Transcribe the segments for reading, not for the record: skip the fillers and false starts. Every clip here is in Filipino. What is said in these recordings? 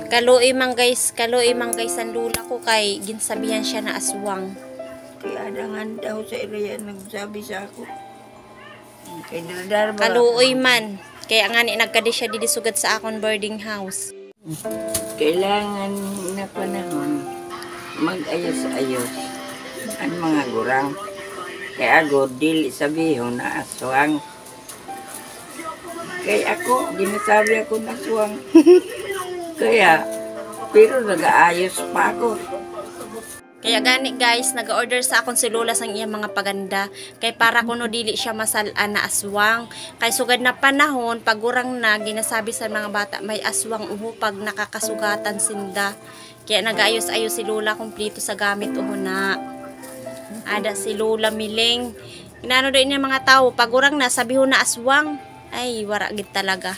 Kaluoy man guys ang lula ko kay ginsabihan siya na aswang. Kaya dangan daw sa area nagsabi sa ako. Kaluoy man. Kaya nga nagkadi siya didisugad sa akong boarding house. Kailangan na panahon mag-ayos-ayos ang mga gurang. Kaya ako dili sabihin na aswang. Kaya ako, ginasabi ako na aswang. Kaya, pero nag-aayos pa ako. Kaya gani guys, nag-order sa akong si Lola sang iyang mga paganda. Kay para kuno dili siya masalaan na aswang. Kay sugad na panahon, pagurang na, ginasabi sa mga bata, may aswang uho pag nakakasugatan sinda. Kaya nag-ayos-ayos si Lola kumplito sa gamit uho na. Ada si Lola Miling. Inano din niya mga tao, pagurang na, sabi ho na aswang. Ay, waragid talaga.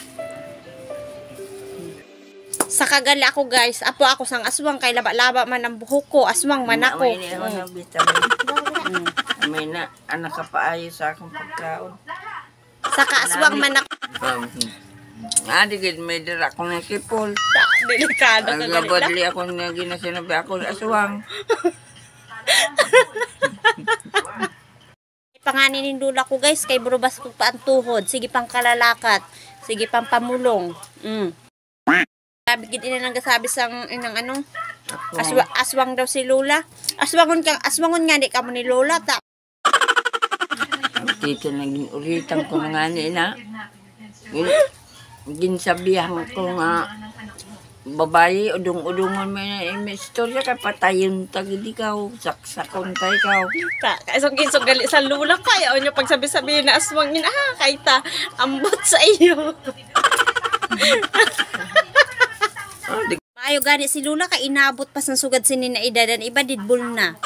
Sa kagali ako guys, apo ako sang aswang kay laba-laba man ang buhok ko, aswang man ako. May na anak ka paayos sa akong pagkaon. Saka aswang man ako. Adigid may dira akong nakipol. Delikado ka gali. Badli ako nga ginasinabi ako aswang. Panganin dula ko guys, kay burubas ko pa ang tuhod. Sige pang kalalakat. Sige pang pamulong. Bigid ina nang gasabi sang inang ano. Aswang daw si Lola. Aswangon nga di ka mo ni Lola ta. Dito naging ulitan ko nga ni na. Ginsabihan ko nga babae udong-udongon may istorya kay patayon tag di ka saksakon tay ka. Kaisog gali sa Lola kaya onyo pagsabi-sabi na aswang ina kay ta ambot sa iyo. Maayo gani si Lola kay inabot pa sang sugad sinin na edad an iba didbul na.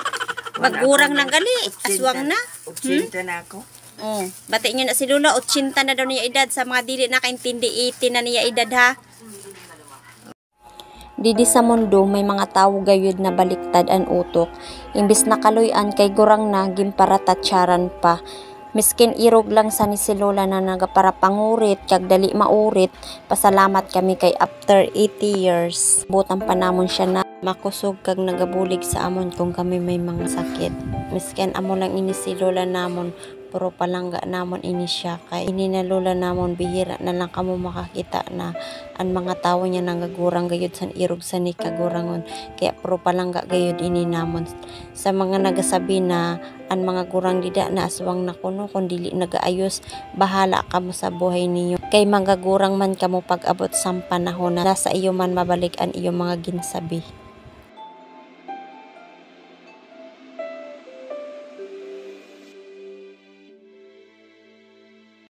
Magurang lang gali, aswang na. 80 na ako. Oh, bati niyo na si Lola 80 na daw niya edad sa mga dili nakaintindi 80 na niya edad ha. Didi sa mundo may mga tawo gayud na baliktad an utok. Imbis na kaluyan kay gurang na gimparatatsaran pa. Miskin irog lang sa ni si Lola na nagapara pangurit kag dali maurit, pasalamat kami kay after 80 years. Butang panamon siya na makusog kag nagabulig sa amon kung kami may mga sakit. Miskin amo lang ini si Lola namon, puro palangga namon ini siya. Kay ini na Lola namon bihira na lang kamo makakita na ang mga tawo niya nangagurang gayud san irog sa ni kagurangon. Kaya puro palangga gayud ini namon. Sa mga nagasabi na ang mga gurang dida na aswang na kuno kung dili nagaayos, bahala kamo sa buhay ninyo. Kay magagurang man kamo pag abot sa panahon na nasa iyo man mabalik ang iyong mga ginsabi.